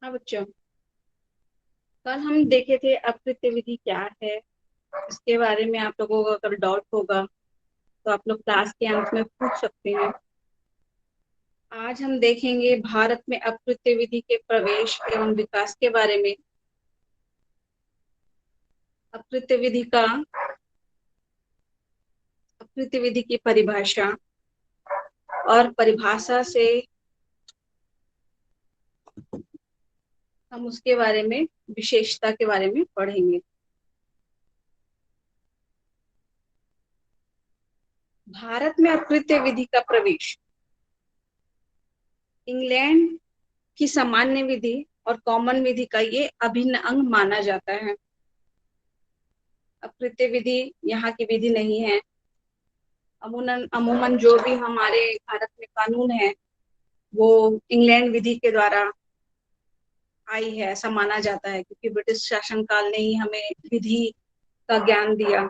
हाँ बच्चों, कल हम देखे थे अपकृत्य विधि क्या है। इसके बारे में आप लोगों को अगर डाउट होगा तो आप लोग क्लास के अंत में पूछ सकते हैं। आज हम देखेंगे भारत में अपकृत्य विधि के प्रवेश एवं विकास के बारे में। अपकृत्य विधि का अपकृत्य विधि की परिभाषा और परिभाषा से हम उसके बारे में विशेषता के बारे में पढ़ेंगे। भारत में अपकृत्य विधि का प्रवेश इंग्लैंड की सामान्य विधि और कॉमन विधि का ये अभिन्न अंग माना जाता है। अपकृत्य विधि यहाँ की विधि नहीं है। अमूमन अमूमन जो भी हमारे भारत में कानून है वो इंग्लैंड विधि के द्वारा आई है, ऐसा माना जाता है, क्योंकि ब्रिटिश शासनकाल ने ही हमें विधि का ज्ञान दिया।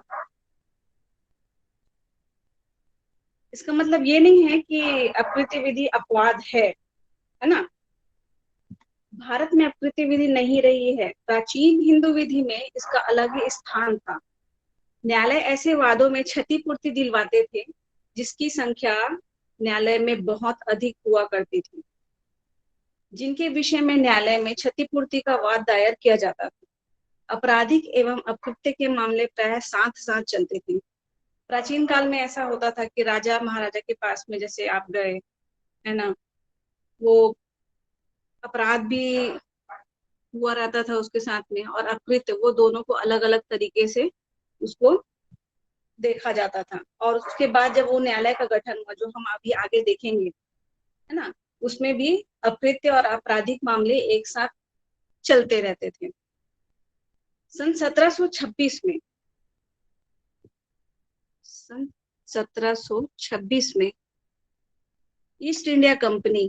इसका मतलब ये नहीं है कि अपकृत्य विधि अपवाद है ना। भारत में अपकृत्य विधि नहीं रही है। प्राचीन हिंदू विधि में इसका अलग ही स्थान था। न्यायालय ऐसे वादों में क्षतिपूर्ति दिलवाते थे जिसकी संख्या न्यायालय में बहुत अधिक हुआ करती थी, जिनके विषय में न्यायालय में क्षतिपूर्ति का वाद दायर किया जाता था। आपराधिक एवं अपकृत्य के मामले प्राय साथ साथ चलते थे। प्राचीन काल में ऐसा होता था कि राजा महाराजा के पास में जैसे आप गए, है ना, वो अपराध भी हुआ रहता था उसके साथ में, और अपकृत्य, वो दोनों को अलग अलग तरीके से उसको देखा जाता था। और उसके बाद जब वो न्यायालय का गठन हुआ, जो हम अभी आगे देखेंगे, है ना, उसमें भी अकृत्य और आपराधिक मामले एक साथ चलते रहते थे। सन 1726 में सन 1726 में ईस्ट इंडिया कंपनी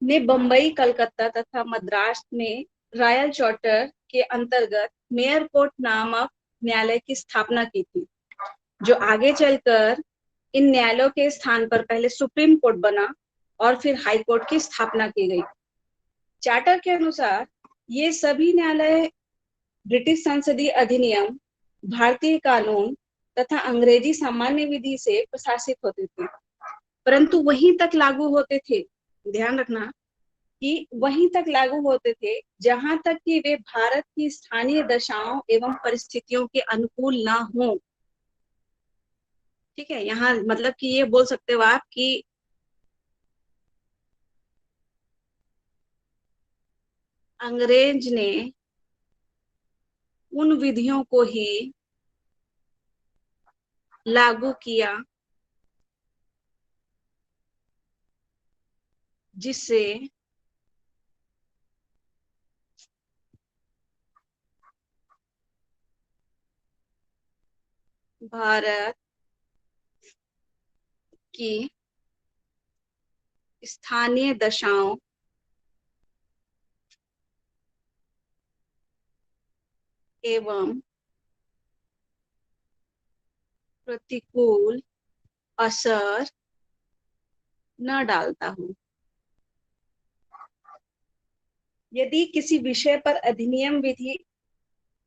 ने बंबई, कलकत्ता तथा मद्रास में रॉयल चार्टर के अंतर्गत मेयर कोर्ट नामक न्यायालय की स्थापना की थी, जो आगे चलकर इन न्यायालयों के स्थान पर पहले सुप्रीम कोर्ट बना और फिर हाई कोर्ट की स्थापना की गई। चार्टर के अनुसार ये सभी न्यायालय ब्रिटिश संसदीय अधिनियम, भारतीय कानून तथा अंग्रेजी सामान्य विधि से प्रशासित होते थे, परंतु वहीं तक लागू होते थे। ध्यान रखना कि वहीं तक लागू होते थे जहां तक कि वे भारत की स्थानीय दशाओं एवं परिस्थितियों के अनुकूल ना हो। ठीक है, यहाँ मतलब कि ये बोल सकते हो आप कि अंग्रेज ने उन विधियों को ही लागू किया जिससे भारत की स्थानीय दशाओं एवं प्रतिकूल असर न डालता हूं। यदि किसी विषय पर अधिनियम विधि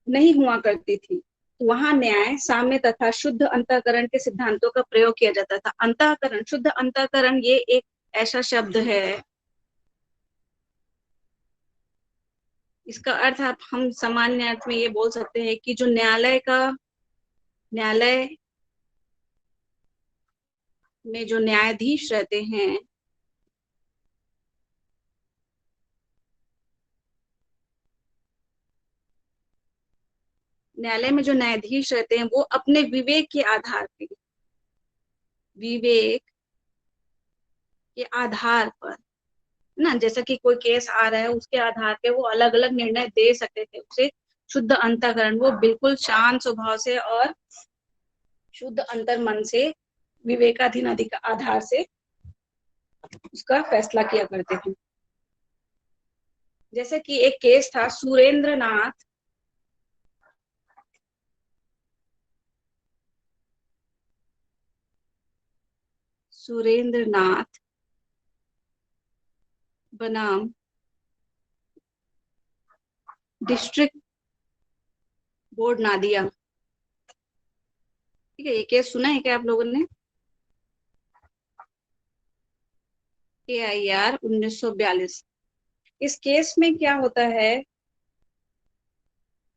नहीं हुआ करती थी तो वहां न्याय, साम्य तथा शुद्ध अंतःकरण के सिद्धांतों का प्रयोग किया जाता था। अंतःकरण, शुद्ध अंतःकरण, ये एक ऐसा शब्द है, इसका अर्थ आप हम सामान्य अर्थ में ये बोल सकते हैं कि जो न्यायालय में जो न्यायाधीश रहते हैं, न्यायालय में जो न्यायाधीश रहते हैं वो अपने विवेक के आधार पर, ना, जैसा कि कोई केस आ रहा है उसके आधार पे वो अलग अलग निर्णय दे सकते थे। उसे शुद्ध अंतःकरण, वो बिल्कुल शांत स्वभाव से और शुद्ध अंतर मन से, विवेकाधीन अधिकार आधार से उसका फैसला किया करते थे। जैसे कि एक केस था सुरेंद्र नाथ सुरेंद्र नाथ बनाम डिस्ट्रिक्ट बोर्ड नादिया। ठीक है, ये केस सुना है क्या आप लोगों ने? KIR 1942। इस केस में क्या होता है,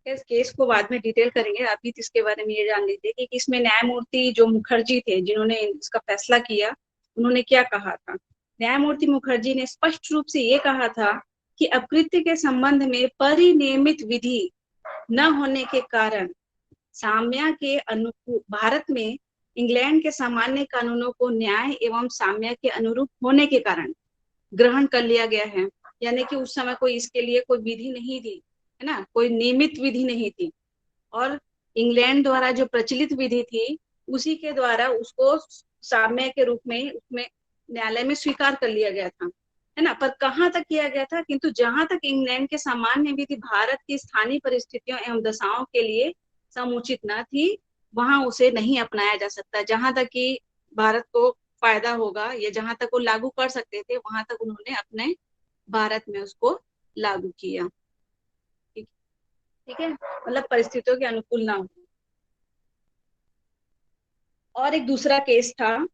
इस केस को बाद में डिटेल करेंगे, अभी तो इसके बारे में ये जान लीजिए कि इसमें न्यायमूर्ति जो मुखर्जी थे जिन्होंने इसका फैसला किया, उन्होंने क्या कहा था। न्यायमूर्ति मुखर्जी ने स्पष्ट रूप से ये कहा था कि अपकृत्य के संबंध में परिनियमित विधि न होने के कारण साम्य के अनुकूल भारत में इंग्लैंड के सामान्य कानूनों को न्याय एवं साम्य के अनुरूप होने के कारण ग्रहण कर लिया गया है। यानी कि उस समय कोई इसके लिए कोई विधि नहीं थी, है ना, कोई नियमित विधि नहीं थी, और इंग्लैंड द्वारा जो प्रचलित विधि थी उसी के द्वारा उसको साम्य के रूप में उसमें न्यायालय में स्वीकार कर लिया गया था, है ना। पर कहाँ तक किया गया था, किंतु जहां तक इंग्लैंड के सामान्य विधि भारत की स्थानीय परिस्थितियों एवं दशाओं के लिए समुचित न थी, वहां उसे नहीं अपनाया जा सकता। जहां तक कि भारत को फायदा होगा या जहां तक वो लागू कर सकते थे, वहां तक उन्होंने अपने भारत में उसको लागू किया। ठीक, ठीक है, मतलब परिस्थितियों के अनुकूल ना हो। और एक दूसरा केस था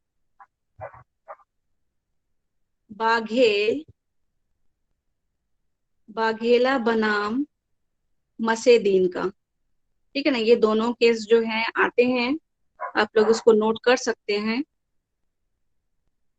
बाघेला बनाम मसेदीन का। ठीक है ना, ये दोनों केस जो हैं आते हैं, आप लोग उसको नोट कर सकते हैं।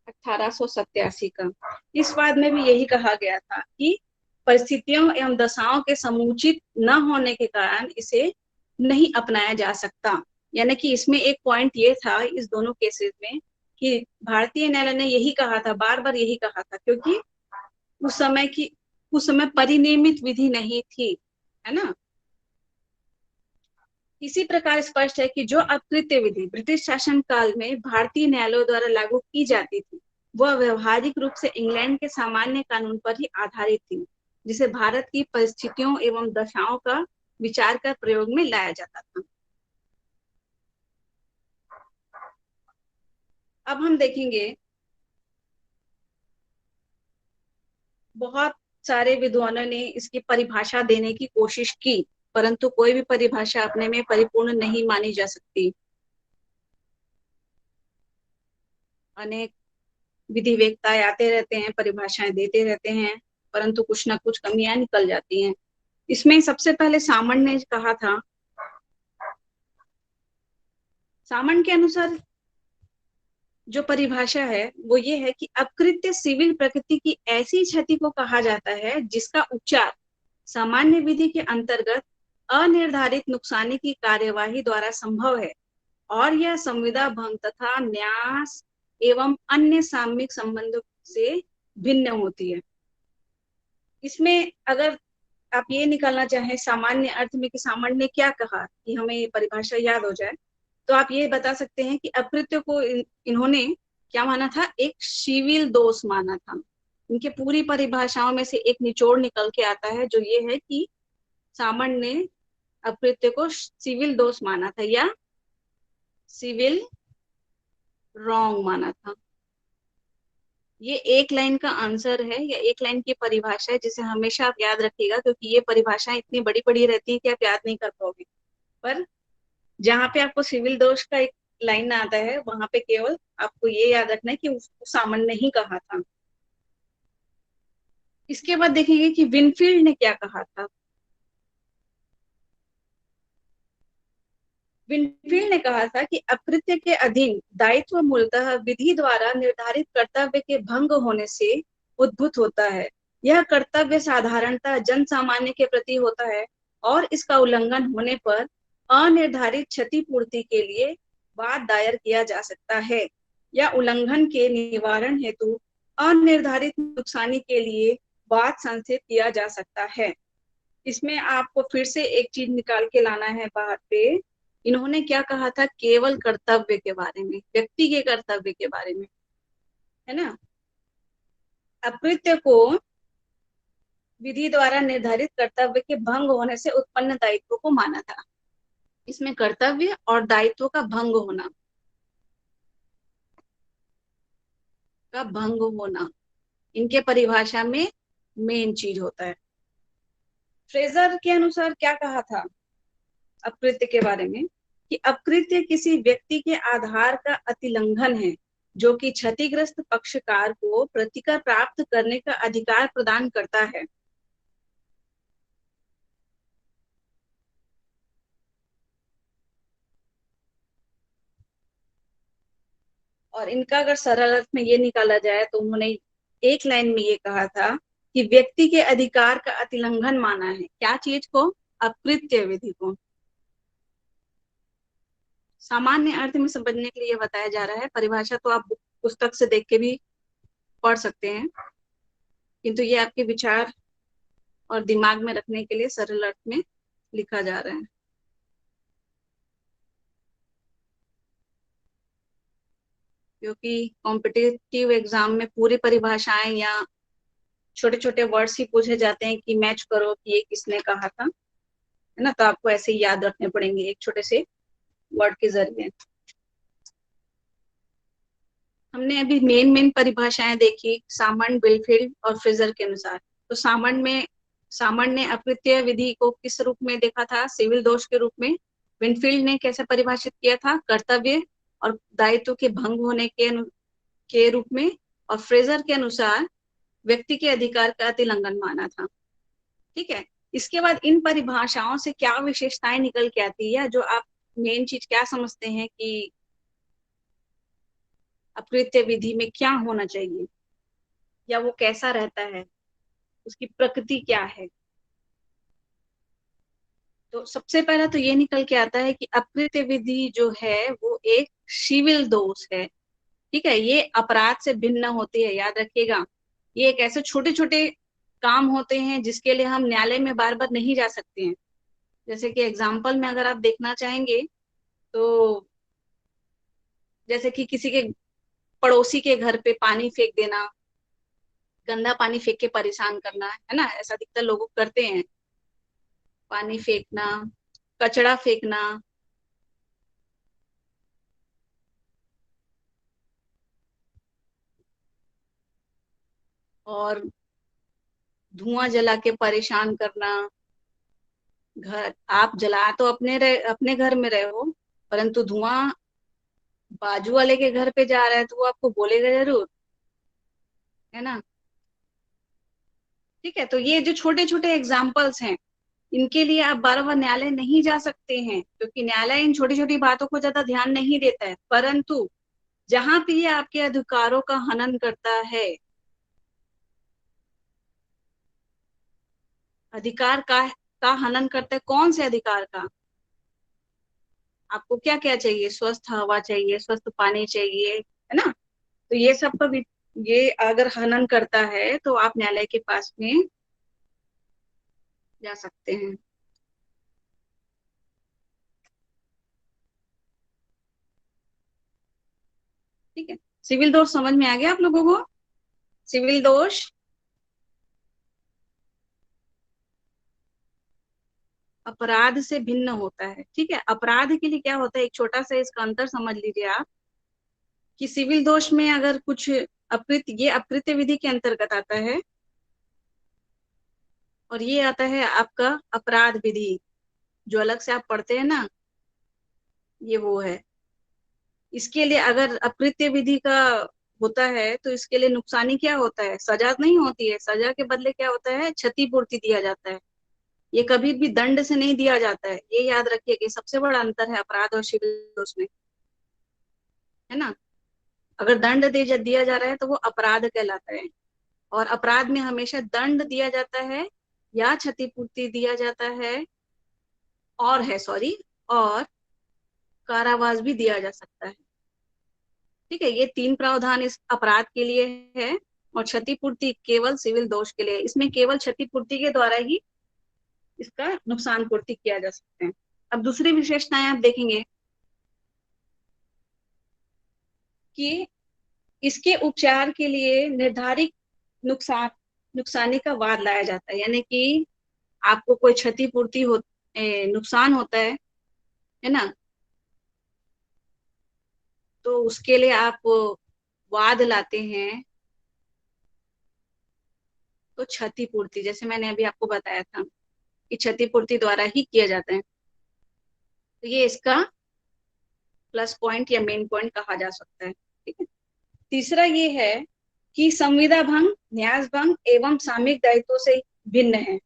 1887 का। इस वाद में भी यही कहा गया था कि परिस्थितियों एवं दशाओं के समुचित न होने के कारण इसे नहीं अपनाया जा सकता। यानी कि इसमें एक पॉइंट ये था इस दोनों केसेस में कि भारतीय न्यायालय ने यही कहा था, बार बार यही कहा था, क्योंकि उस समय परिनियमित विधि नहीं थी, है ना। इसी प्रकार स्पष्ट है कि जो अपकृत्य विधि ब्रिटिश शासन काल में भारतीय न्यायालयों द्वारा लागू की जाती थी, वह व्यवहारिक रूप से इंग्लैंड के सामान्य कानून पर ही आधारित थी, जिसे भारत की परिस्थितियों एवं दशाओं का विचार कर प्रयोग में लाया जाता था। अब हम देखेंगे, बहुत सारे विद्वानों ने इसकी परिभाषा देने की कोशिश की, परंतु कोई भी परिभाषा अपने में परिपूर्ण नहीं मानी जा सकती। अनेक विधिवेत्ता आते रहते हैं, परिभाषाएं देते रहते हैं, परंतु कुछ ना कुछ कमियां निकल जाती हैं। इसमें सबसे पहले सामण ने कहा था, सामण के अनुसार जो परिभाषा है वो ये है कि अपकृत्य सिविल प्रकृति की ऐसी क्षति को कहा जाता है जिसका उपचार सामान्य विधि के अंतर्गत अनिर्धारित नुकसानी की कार्यवाही द्वारा संभव है, और यह संविदा भंग तथा न्यास एवं अन्य सामयिक संबंधों से भिन्न होती है। इसमें अगर आप ये निकालना चाहें सामान्य अर्थ में कि सामान्य ने क्या कहा, कि हमें ये परिभाषा याद हो जाए, तो आप ये बता सकते हैं कि अपकृत्य को इन्होंने क्या माना था, एक सिविल दोष माना था। इनके पूरी परिभाषाओं में से एक निचोड़ निकल के आता है, जो ये है कि सामान्य ने अपकृत्य को सिविल दोष माना था या सिविल रॉन्ग माना था। ये एक लाइन का आंसर है या एक लाइन की परिभाषा है, जिसे हमेशा आप याद रखिएगा, क्योंकि ये परिभाषाएं इतनी बड़ी बड़ी रहती है कि आप याद नहीं कर पाओगे। पर जहां पे आपको सिविल दोष का एक लाइन आता है, वहां पे केवल आपको ये याद रखना है कि उसको सामान्य ने ही कहा था। इसके बाद देखेंगे कि विनफील्ड ने क्या कहा था। विनफील्ड ने कहा था कि अपकृत्य के अधीन दायित्व मूलतः विधि द्वारा निर्धारित कर्तव्य के भंग होने से उद्भूत होता है। यह कर्तव्य साधारणतः जन सामान्य के प्रति होता है, और इसका उल्लंघन होने पर अनिर्धारित क्षतिपूर्ति के लिए वाद दायर किया जा सकता है, या उल्लंघन के निवारण हेतु अनिर्धारित नुकसानी के लिए वाद संस्थित किया जा सकता है। इसमें आपको फिर से एक चीज निकाल के लाना है बाहर पे। इन्होंने क्या कहा था, केवल कर्तव्य के बारे में, व्यक्ति के कर्तव्य के बारे में, है ना। अपकृत्य को विधि द्वारा निर्धारित कर्तव्य के भंग होने से उत्पन्न दायित्व को माना था। इसमें कर्तव्य और दायित्व का भंग होना, का भंग होना इनके परिभाषा में मेन चीज होता है। फ्रेजर के अनुसार क्या कहा था अकृत्य के बारे में, कि अकृत्य किसी व्यक्ति के आधार का अतिलंघन है जो कि क्षतिग्रस्त पक्षकार को प्रतिकर प्राप्त करने का अधिकार प्रदान करता है। और इनका अगर सरल अर्थ में ये निकाला जाए तो उन्होंने एक लाइन में ये कहा था कि व्यक्ति के अधिकार का अतिलंघन माना है क्या चीज को, अकृत्य विधि को। सामान्य अर्थ में समझने के लिए बताया जा रहा है, परिभाषा तो आप पुस्तक से देख के भी पढ़ सकते हैं, किंतु ये आपके विचार और दिमाग में रखने के लिए सरल अर्थ में लिखा जा रहा है। क्योंकि कॉम्पिटिटिव एग्जाम में पूरी परिभाषाएं या छोटे छोटे वर्ड्स ही पूछे जाते हैं कि मैच करो कि ये किसने कहा था, है ना, तो आपको ऐसे ही याद रखने पड़ेंगे एक छोटे से वर्ड के जरिए। हमने अभी मेन मेन परिभाषाएं देखी सामंड, बिलफील्ड और फ्रेजर के अनुसार। तो सामंड ने अकृत्य विधि को किस रूप में देखा था, सिविल दोष के रूप में। विनफील्ड ने कैसे परिभाषित किया था, कर्तव्य और दायित्व के भंग होने के रूप में। और फ्रेजर के अनुसार व्यक्ति के अधिकार का अतिलंघन माना था। ठीक है, इसके बाद इन परिभाषाओं से क्या विशेषताएं निकल के आती है, जो आप मेन चीज क्या समझते हैं कि अकृत्य विधि में क्या होना चाहिए या वो कैसा रहता है, उसकी प्रकृति क्या है। तो सबसे पहला तो ये निकल के आता है कि अकृत्य विधि जो है वो एक सिविल दोष है। ठीक है, ये अपराध से भिन्न होती है, याद रखिएगा। ये एक ऐसे छोटे छोटे काम होते हैं जिसके लिए हम न्यायालय में बार बार नहीं जा सकते हैं। जैसे कि एग्जाम्पल में अगर आप देखना चाहेंगे तो जैसे कि किसी के पड़ोसी के घर पे पानी फेंक देना, गंदा पानी फेंक के परेशान करना, है ना, ऐसा अधिकतर लोग करते हैं। पानी फेंकना, कचरा फेंकना, और धुआं जला के परेशान करना। घर आप जला तो अपने घर में रहे हो, परंतु धुआं बाजू वाले के घर पे जा रहा है तो वो आपको बोलेगा जरूर, है ना। ठीक है, तो ये जो छोटे छोटे एग्जाम्पल्स हैं इनके लिए आप बार बार न्यायालय नहीं जा सकते हैं, क्योंकि न्यायालय इन छोटी छोटी बातों को ज्यादा ध्यान नहीं देता है। परंतु जहां पे ये आपके अधिकारों का हनन करता है, अधिकार का हनन करता है, कौन से अधिकार का, आपको क्या क्या चाहिए, स्वस्थ हवा चाहिए, स्वस्थ पानी चाहिए, है ना। तो ये सब का ये अगर हनन करता है तो आप न्यायालय के पास में जा सकते हैं। ठीक है, सिविल दोष समझ में आ गया आप लोगों को। सिविल दोष अपराध से भिन्न होता है। ठीक है, अपराध के लिए क्या होता है, एक छोटा सा इसका अंतर समझ लीजिए आप, कि सिविल दोष में अगर कुछ ये अकृत्य विधि के अंतर्गत आता है, और ये आता है आपका अपराध विधि, जो अलग से आप पढ़ते हैं ना, ये वो है। इसके लिए अगर अकृत्य विधि का होता है तो इसके लिए नुकसानी क्या होता है, सजा नहीं होती है, सजा के बदले क्या होता है, क्षतिपूर्ति दिया जाता है। ये कभी भी दंड से नहीं दिया जाता है, ये याद रखिए कि सबसे बड़ा अंतर है अपराध और सिविल दोष में, है ना। अगर दंड दिया जा रहा है तो वो अपराध कहलाता है, और अपराध में हमेशा दंड दिया जाता है या क्षतिपूर्ति दिया जाता है, और है सॉरी, और कारावास भी दिया जा सकता है। ठीक है, ये तीन प्रावधान इस अपराध के लिए है, और क्षतिपूर्ति केवल सिविल दोष के लिए। इसमें केवल क्षतिपूर्ति के द्वारा ही इसका नुकसान पूर्ति किया जा सकते हैं। अब दूसरी विशेषताएं आप देखेंगे कि इसके उपचार के लिए निर्धारित नुकसानी का वाद लाया जाता है, यानी कि आपको कोई क्षतिपूर्ति नुकसान होता है ना, तो उसके लिए आप वाद लाते हैं तो क्षतिपूर्ति, जैसे मैंने अभी आपको बताया था कि क्षतिपूर्ति द्वारा ही किया जाता है। तो ये इसका प्लस पॉइंट या मेन पॉइंट कहा जा सकता है। ठीक है। तीसरा ये है कि संविदा भंग, न्यास भंग एवं सामयिक दायित्वों से भिन्न है।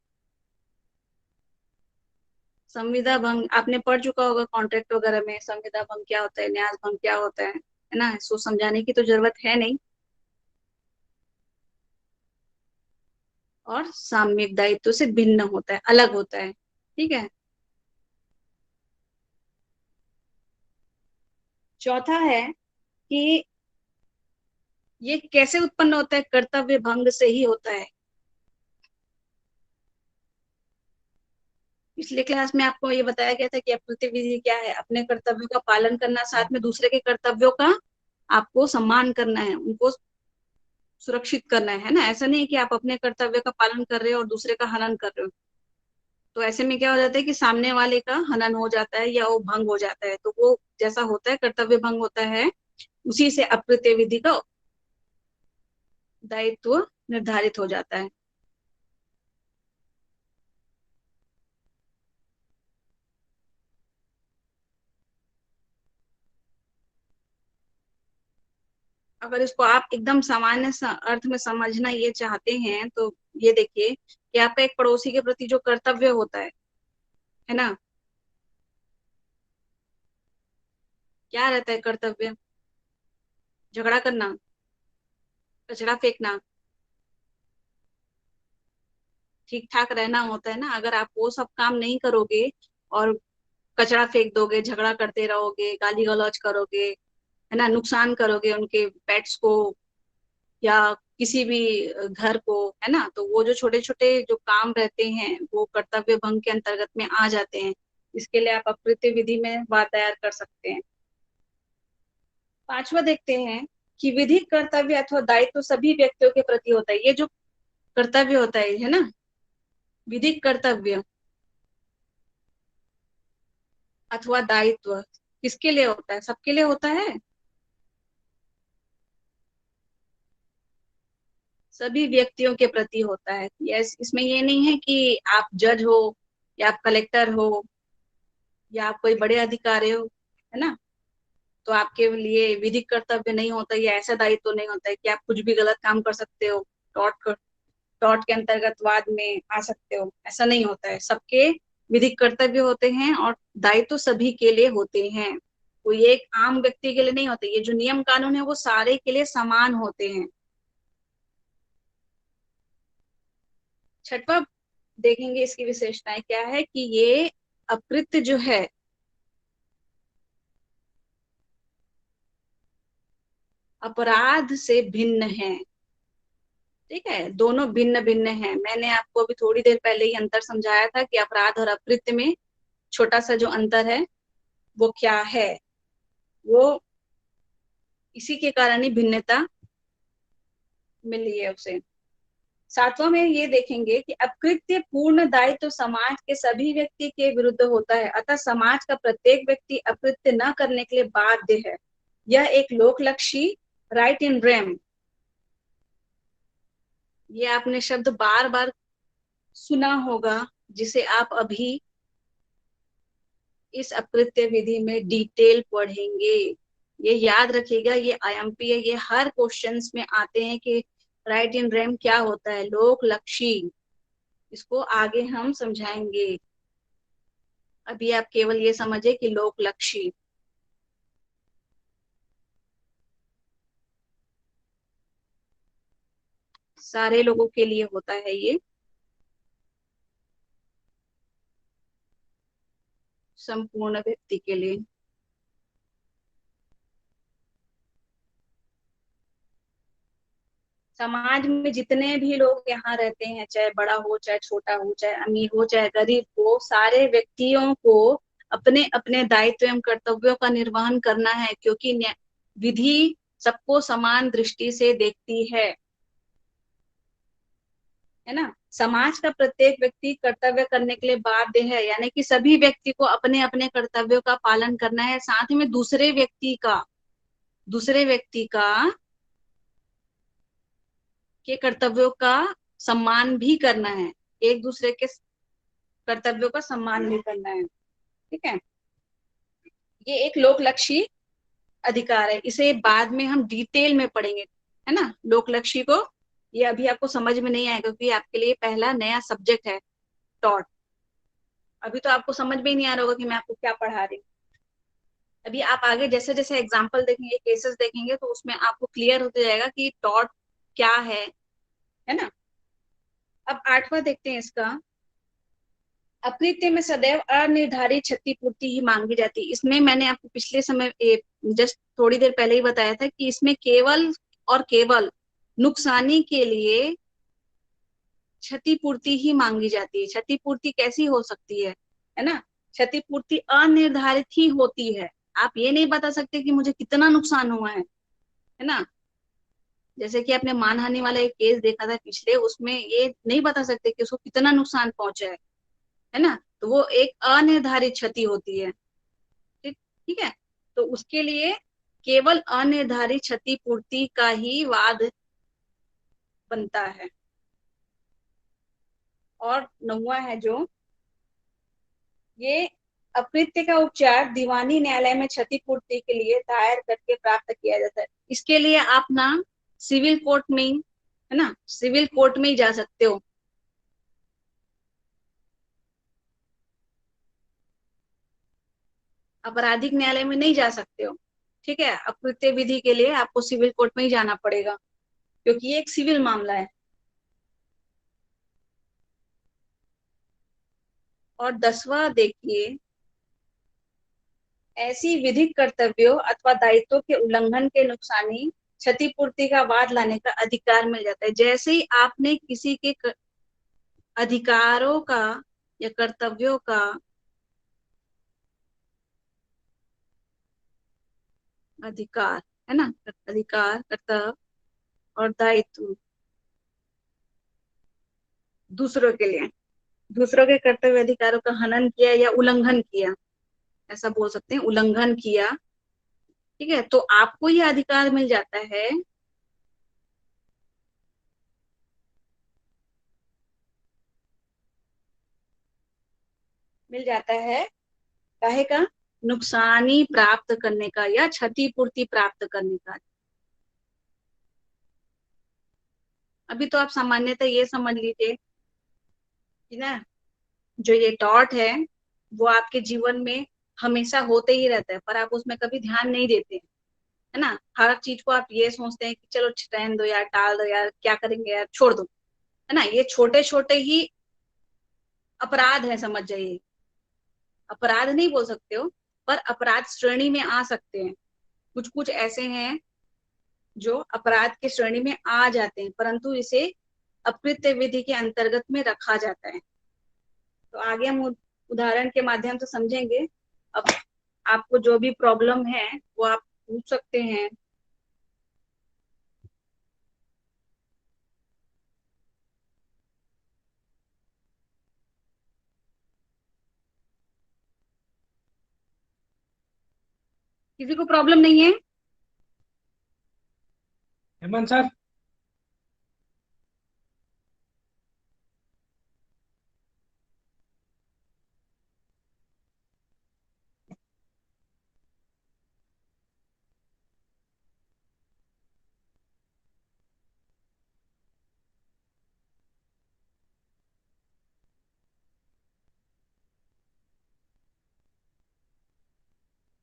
संविदा भंग आपने पढ़ चुका होगा कॉन्ट्रैक्ट वगैरह में, संविदा भंग क्या होता है, न्यास भंग क्या होता है ना, इसको समझाने की तो जरूरत है नहीं। और सामयिक दायित्व से भिन्न होता है, अलग होता है। ठीक है। चौथा है कि ये कैसे उत्पन्न होता है, कर्तव्य भंग से ही होता है। पिछले क्लास में आपको ये बताया गया था कि अप्रीति विधि क्या है, अपने कर्तव्यों का पालन करना, साथ में दूसरे के कर्तव्यों का आपको सम्मान करना है, उनको सुरक्षित करना है ना। ऐसा नहीं है कि आप अपने कर्तव्य का पालन कर रहे हो और दूसरे का हनन कर रहे हो। तो ऐसे में क्या हो जाता है कि सामने वाले का हनन हो जाता है या वो भंग हो जाता है, तो वो जैसा होता है कर्तव्य भंग होता है, उसी से अप्रीति विधि का दायित्व निर्धारित हो जाता है। अगर इसको आप एकदम सामान्य अर्थ में समझना ये चाहते हैं तो ये देखिए कि आपका एक पड़ोसी के प्रति जो कर्तव्य होता है ना, क्या रहता है कर्तव्य? झगड़ा करना, कचरा फेंकना, ठीक ठाक रहना होता है ना। अगर आप वो सब काम नहीं करोगे और कचरा फेंक दोगे, झगड़ा करते रहोगे, गाली गलौज करोगे, है ना, नुकसान करोगे उनके पेट्स को या किसी भी घर को, है ना, तो वो जो छोटे छोटे जो काम रहते हैं वो कर्तव्य भंग के अंतर्गत में आ जाते हैं। इसके लिए आप अप्रीति विधि में बात दायर कर सकते हैं। पांचवा देखते हैं कि विधिक कर्तव्य अथवा दायित्व सभी व्यक्तियों के प्रति होता है। ये जो कर्तव्य होता है ना, विधिक कर्तव्य अथवा दायित्व किसके लिए होता है? सबके लिए होता है। सभी व्यक्तियों के प्रति होता है। यस, इसमें ये नहीं है कि आप जज हो या आप कलेक्टर हो या आप कोई बड़े अधिकारी हो, है ना, तो आपके लिए विधिक कर्तव्य नहीं होता, या ऐसा दायित्व तो नहीं होता है कि आप कुछ भी गलत काम कर सकते हो, टॉट के अंतर्गत वाद में आ सकते हो। ऐसा नहीं होता है। सबके विधिक कर्तव्य होते हैं और दायित्व सभी के लिए होते हैं। कोई एक आम व्यक्ति के लिए नहीं होते। ये जो नियम कानून है वो सारे के लिए समान होते हैं। छठवा देखेंगे इसकी विशेषताएं क्या है कि ये अकृत्य जो है अपराध से भिन्न है। ठीक है, दोनों भिन्न भिन्न है। मैंने आपको अभी थोड़ी देर पहले ही अंतर समझाया था कि अपराध और अकृत्य में छोटा सा जो अंतर है वो क्या है। वो इसी के कारण ही भिन्नता मिली है उसे। सातवां में ये देखेंगे कि अकृत्य पूर्ण दायित्व तो समाज के सभी व्यक्ति के विरुद्ध होता है, अतः समाज का प्रत्येक व्यक्ति अकृत्य न करने के लिए बाध्य है। यह एक लोकलक्षी राइट इन रेम, ये आपने शब्द बार बार सुना होगा, जिसे आप अभी इस अकृत्य विधि में डिटेल पढ़ेंगे। ये याद रखिएगा, ये आईएमपी है, ये हर क्वेश्चंस में आते हैं कि राइट इन रेम क्या होता है, लोकलक्षी। इसको आगे हम समझाएंगे। अभी आप केवल ये समझे कि लोकलक्षी। सारे लोगों के लिए होता है ये, संपूर्ण व्यक्ति के लिए। समाज में जितने भी लोग यहाँ रहते हैं, चाहे बड़ा हो चाहे छोटा हो, चाहे अमीर हो चाहे गरीब हो, सारे व्यक्तियों को अपने अपने दायित्व एवं कर्तव्यों का निर्वहन करना है, क्योंकि विधि सबको समान दृष्टि से देखती है ना। समाज का प्रत्येक व्यक्ति कर्तव्य करने के लिए बाध्य है, यानी कि सभी व्यक्ति को अपने अपने कर्तव्यों का पालन करना है, साथ में दूसरे व्यक्ति का के कर्तव्यों का सम्मान भी करना है, एक दूसरे के कर्तव्यों का सम्मान भी करना है। ठीक है, ये एक लोकलक्षी अधिकार है, इसे बाद में हम डिटेल में पढ़ेंगे, है ना, लोकलक्षी को। ये अभी आपको समझ में नहीं आएगा क्योंकि आपके लिए पहला नया सब्जेक्ट है टॉट। अभी तो आपको समझ में ही नहीं आ रहा होगा कि मैं आपको क्या पढ़ा रही हूँ। अभी आप आगे जैसे जैसे एग्जाम्पल देखेंगे, केसेस देखेंगे, तो उसमें आपको क्लियर होते जाएगा कि टॉट क्या है ना। अब 8वां देखते हैं इसका। अकृत्य में सदैव अनिर्धारित क्षतिपूर्ति ही मांगी जाती है। इसमें मैंने आपको पिछले समय जस्ट थोड़ी देर पहले ही बताया था कि इसमें केवल और केवल नुकसानी के लिए क्षतिपूर्ति ही मांगी जाती है। क्षतिपूर्ति कैसी हो सकती है ना, क्षतिपूर्ति अनिर्धारित ही होती है। आप ये नहीं बता सकते कि मुझे कितना नुकसान हुआ है ना। जैसे कि आपने मानहानि वाला एक केस देखा था पिछले, उसमें ये नहीं बता सकते कि उसको कितना नुकसान पहुंचा है ना, तो वो एक अनिर्धारित क्षति होती है। ठीक ठीक है, तो उसके लिए केवल अनिर्धारित क्षतिपूर्ति का ही वाद बनता है। और 9वां है जो, ये अकृत्य का उपचार दीवानी न्यायालय में क्षतिपूर्ति के लिए दायर करके प्राप्त किया जाता है। इसके लिए आप ना सिविल कोर्ट में ही, है ना, सिविल कोर्ट में ही जा सकते हो। आपराधिक न्यायालय में नहीं जा सकते हो। ठीक है, अकृत्य विधि के लिए आपको सिविल कोर्ट में ही जाना पड़ेगा क्योंकि ये एक सिविल मामला है। और 10वां देखिए, ऐसी विधिक कर्तव्यों अथवा दायित्वों के उल्लंघन के नुकसानी क्षतिपूर्ति का वाद लाने का अधिकार मिल जाता है। जैसे ही आपने किसी के अधिकारों का या कर्तव्यों का अधिकार, है ना, अधिकार, कर्तव्य और दायित्व दूसरों के लिए, दूसरों के कर्तव्य अधिकारों का हनन किया या उल्लंघन किया, ऐसा बोल सकते हैं, उल्लंघन किया, ठीक है, तो आपको यह अधिकार मिल जाता है काहे का, नुकसानी प्राप्त करने का या क्षतिपूर्ति प्राप्त करने का। अभी तो आप सामान्यतः ये समझ लीजिए कि ना, जो ये टॉर्ट है वो आपके जीवन में हमेशा होते ही रहता है, पर आप उसमें कभी ध्यान नहीं देते, है ना। हर चीज को आप ये सोचते हैं कि चलो रहने दो यार, टाल दो यार, क्या करेंगे यार, छोड़ दो, है ना। ये छोटे छोटे ही अपराध है, समझ जाइए। अपराध नहीं बोल सकते हो, पर अपराध श्रेणी में आ सकते हैं। कुछ कुछ ऐसे हैं जो अपराध की श्रेणी में आ जाते हैं, परंतु इसे अकृत्य विधि के अंतर्गत में रखा जाता है। तो आगे हम उदाहरण के माध्यम से समझेंगे। अब आपको जो भी प्रॉब्लम है वो आप पूछ सकते हैं। किसी को प्रॉब्लम नहीं है? हेमंत सर।